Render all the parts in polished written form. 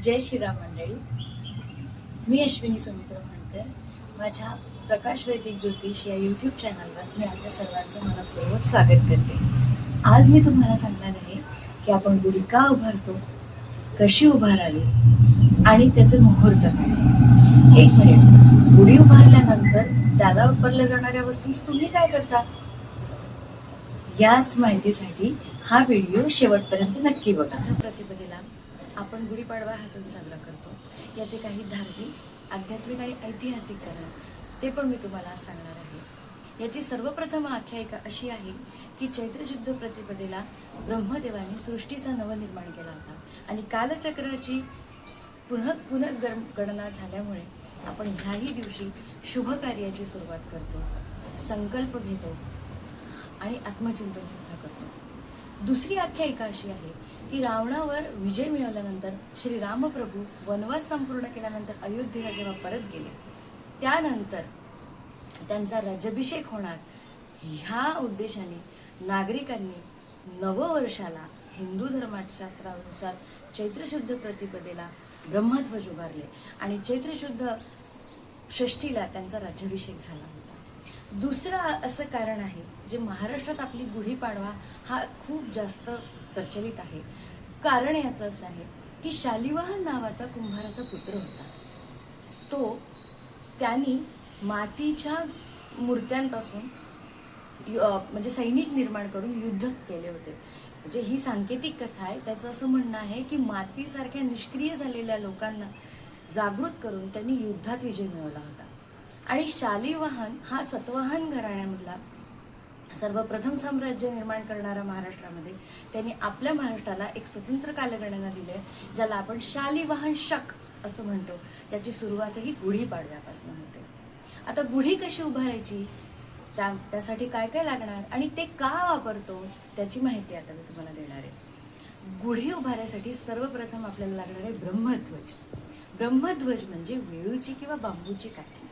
जय श्रीराम मंडळी. मी अश्विनी सुमित्रा म्हणते. माझ्या प्रकाश वैदिक ज्योतिष या यूट्यूब चॅनलवर मी आपल्या सर्वांचं मनपूर्वक स्वागत करते. आज मी तुम्हाला सांगणार आहे की आपण गुढी का उभारतो, कशी उभारावी आणि त्याचे मुहूर्त काय. एक मिनिट, गुढी उभारल्यानंतर त्याला वापरल्या जाणाऱ्या वस्तूंचं तुम्ही काय करता, याच माहितीसाठी हा व्हिडिओ शेवटपर्यंत नक्की बघा. प्रतिपदेला आपण गुढीपाडवा हा सण साजरा करतो. याचे काही धार्मिक, आध्यात्मिक आणि ऐतिहासिक कारण ते पण मी तुम्हाला आज सांगणार आहे. याची सर्वप्रथम आख्यायिका अशी आहे की चैत्र शुद्ध प्रतिपदेला ब्रह्मदेवाने सृष्टीचा नवनिर्माण केला होता आणि कालचक्राची पुनर्गणना झाल्यामुळे आपण ह्याही दिवशी शुभ कार्याची सुरुवात करतो, संकल्प घेतो आणि आत्मचिंतन सुद्धा करतो. दुसरी आख्यायिका अशी आहे की रावणावर विजय मिळवल्यानंतर श्री रामप्रभू वनवास संपूर्ण केल्यानंतर अयोध्येला जेव्हा परत गेले, त्यानंतर त्यांचा राज्याभिषेक होणार, ह्या उद्देशाने नागरिकांनी नववर्षाला हिंदू धर्मशास्त्रानुसार चैत्रशुद्ध प्रतिपदेला ब्रह्मध्वज उभारले आणि चैत्रशुद्ध षष्टीला त्यांचा राज्याभिषेक झाला होता. दुसरं असं कारण आहे जे महाराष्ट्रात आपली गुढीपाडवा हा खूप जास्त प्रचलित आहे. कारण याचं असं आहे की शालिवाहन नावाचा कुंभाराचा पुत्र होता. त्यांनी मातीच्या मूर्त्यांपासून म्हणजे सैनिक निर्माण करून युद्ध केले होते. म्हणजे ही सांकेतिक कथा आहे. त्याचं असं म्हणणं आहे की मातीसारख्या निष्क्रिय झालेल्या लोकांना जागृत करून त्यांनी युद्धात विजय मिळवला होता. आणि शालिवाहन हा सतवाहन घराण्यामधला सर्वप्रथम साम्राज्य निर्माण करणारा महाराष्ट्रामध्ये त्यांनी आपल्या महाराष्ट्राला एक स्वतंत्र कालगणना दिली आहे, ज्याला आपण शालिवाहन शक असं म्हणतो. त्याची सुरुवातही गुढीपाडव्यापासून होते. आता गुढी कशी उभारायची, त्यासाठी काय काय लागणार आणि ते का वापरतो त्याची माहिती आता मी तुम्हाला देणार आहे. गुढी उभारायसाठी सर्वप्रथम आपल्याला लागणार आहे ब्रह्मध्वज. ब्रह्मध्वज म्हणजे वेळूची किंवा बांबूची काठी,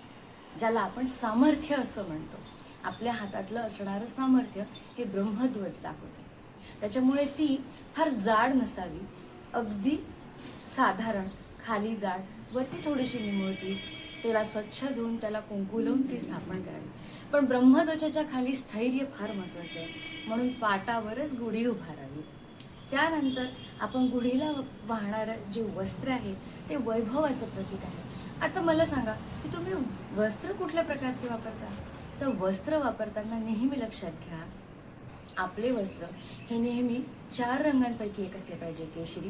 ज्याला आपण सामर्थ्य असं म्हणतो. आपल्या हातातलं असणारं सामर्थ्य हे ब्रह्मध्वज दाखवते. त्याच्यामुळे ती फार जाड नसावी, अगदी साधारण, खाली जाड, वरती थोडीशी निमुळती, त्याला स्वच्छ धुवून त्याला कुंकू लावून ती स्थापन करावी. पण ब्रह्मध्वजाच्या खाली स्थैर्य फार महत्त्वाचं आहे, म्हणून पाटावरच गुढी उभारावी. त्यानंतर आपण गुढीला वाहणारं जे वस्त्र आहे ते वैभवाचं प्रतीक आहे. आता मला सांगा की तुम्ही वस्त्र कुठल्या प्रकारचे वापरता. तर वस्त्र वापरताना नेहमी लक्षात घ्या, आपले वस्त्र हे नेहमी 4 रंगांपैकी एक असले पाहिजे. केशरी,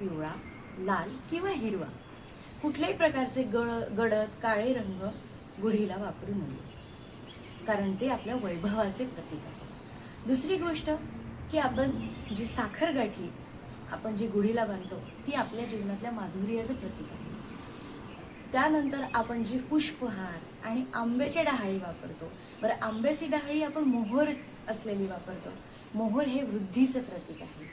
पिवळा, लाल किंवा हिरवा. कुठल्याही प्रकारचे गडद काळे रंग गुढीला वापरू नये, कारण ते आपल्या वैभवाचे प्रतीक आहे. दुसरी गोष्ट की आपण जी साखरगाठी आपण जी गुढीला बांधतो ती आपल्या जीवनातल्या माधुर्याचं प्रतीक आहे. त्यानंतर आपण जी पुष्पहार आणि आंब्याच्या डहाळी वापरतो. बरं, आंब्याची डहाळी आपण मोहोर असलेली वापरतो. मोहोर हे वृद्धीचं प्रतीक आहे,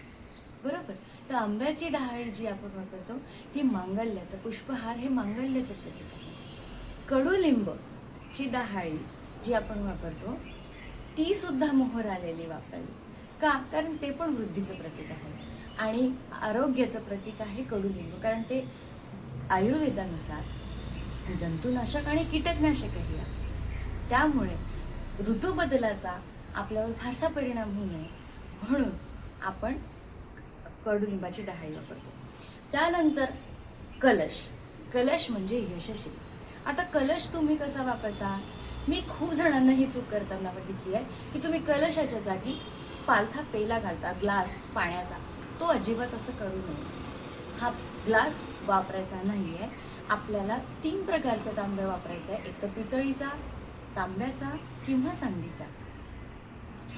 बरोबर. तर आंब्याची डहाळी जी आपण वापरतो ती मांगल्याचं, पुष्पहार हे मांगल्याचं प्रतीक आहे. कडुलिंबची डहाळी जी आपण वापरतो ती सुद्धा मोहोर आलेली वापरावी. का? कारण ते पण वृद्धीचं प्रतीक आहे आणि आरोग्याचं प्रतीक आहे कडुलिंब, कारण ते आयुर्वेदानुसार जंतुनाशक आणि कीटकनाशकही आहे. त्यामुळे ऋतूबदलाचा आपल्यावर फारसा परिणाम होऊ नये म्हणून आपण कडुलिंबाची डहाळी वापरतो. त्यानंतर कलश. कलश म्हणजे यशस्वी. आता कलश तुम्ही कसा वापरता, मी खूप जणांना ही चूक करताना बघितली आहे की तुम्ही कलशाच्या जागी पालथा पेला घालता, ग्लास पाण्याचा. तो अजिबात असं करू नये. हा ग्लास वापरायचा नाही आहे. आपल्याला 3 प्रकारचा तांब्या वापरायचा आहे. एक तर पितळीचा, तांब्याचा किंवा चांदीचा.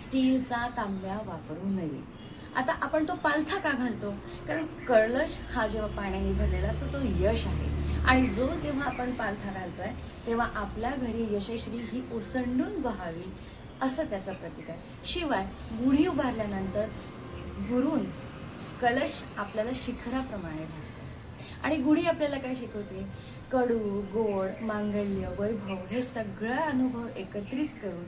स्टीलचा तांब्या वापरू नये. आता आपण तो पालथा का घालतो, कारण कलश हा जेव्हा पाण्याने भरलेला असतो तो यश आहे आणि जो तेव्हा आपण पालथा घालतोय तेव्हा आपल्या घरी यशश्री ही ओसंडून वहावी असं त्याचं प्रतीक आहे. शिवाय गुढी उभारल्यानंतर गुरून कलश आपल्याला शिखराप्रमाणे भासतो आणि गुढी आपल्याला काय शिकवते, कडू, गोड, मांगल्य, वैभव हे सगळं अनुभव एकत्रित करून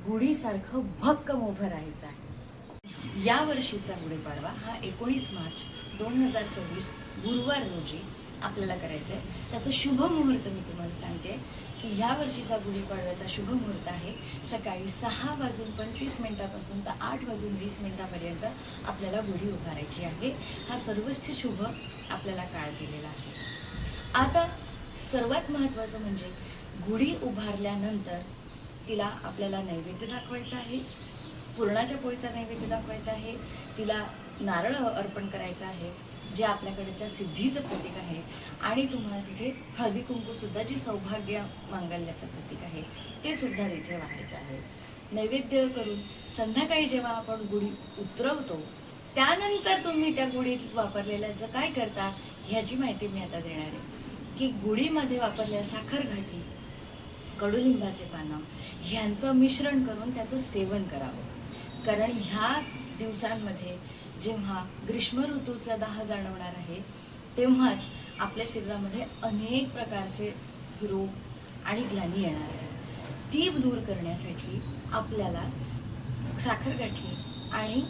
गुढीसारखं भक्कम उभं राहायचं आहे. या वर्षीचा गुढीपाडवा हा 19 मार्च 2026 गुरुवार रोजी आपल्याला करायचं आहे. त्याचं शुभ मुहूर्त मी तुम्हाला सांगते की ह्या वर्षीचा गुढीपाडव्याचा शुभ मुहूर्त आहे सकाळी 6:25 तर 8:20 आपल्याला गुढी उभारायची आहे. हा सर्वस्व शुभ आपल्याला काळ दिलेला आहे. आता सर्वात महत्त्वाचं म्हणजे गुढी उभारल्यानंतर तिला आपल्याला नैवेद्य दाखवायचा आहे, पुरणाच्या पोळीचा नैवेद्य दाखवायचा आहे, तिला नारळ अर्पण करायचं आहे जे आपल्याकडच्या सिद्धीचं प्रतीक आहे, आणि तुम्हाला तिथे हळदी कुंकूसुद्धा जी सौभाग्य मांगल्याचं प्रतीक आहे ते सुद्धा तिथे वाहायचं आहे. नैवेद्य करून संध्याकाळी जेव्हा आपण गुढी उतरवतो त्यानंतर तुम्ही त्या गुढीत वापरलेल्याचं काय करता ह्याची माहिती मी आता देणार आहे. की गुढीमध्ये वापरलेल्या साखरघाटी, कडुलिंबाचे पानं ह्यांचं मिश्रण करून त्याचं सेवन करावं. कारण ह्या दिवसांमध्ये जेव्हा ग्रीष्म ऋतूचा दाह जाणवणार आहे तेव्हाच आपल्या शरीरामध्ये अनेक प्रकारचे रोग आणि ग्लानी येणार आहे. ती दूर करण्यासाठी आपल्याला साखरगाठी आणि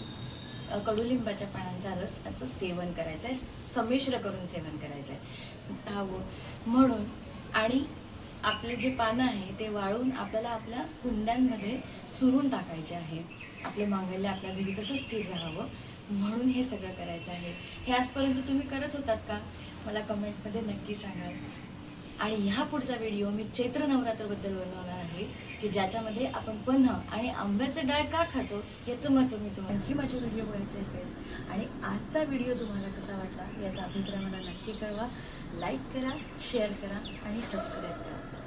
कडुलिंबाच्या पानांचा रस याचं सेवन करायचं आहे, संमिश्र करून सेवन करायचं आहे हवं म्हणून. आणि आपले जे पानं आहे ते वाळून आपल्याला आपल्या कुंड्यांमध्ये चुरून टाकायचे आहे. आपले मांगल्य आपल्या घरी तसंच स्थिर राहावं म्हणून हे सगळं करायचं आहे. हे आजपर्यंत तुम्ही करत होतात का मला कमेंटमध्ये नक्की सांगा. आणि ह्या पुढचा व्हिडिओ मी चैत्र नवरात्रबद्दल बनवणार आहे की ज्याच्यामध्ये आपण पन्ह आणि आंब्याचं डाळ का खातो याचं महत्त्व मी तुम्हाला आणखी माझे व्हिडिओ बघायचे असेल. आणि आजचा व्हिडिओ तुम्हाला कसा वाटला याचा अभिप्राय मला नक्की कळवा. लाईक करा, शेअर करा आणि सबस्क्राईब करा.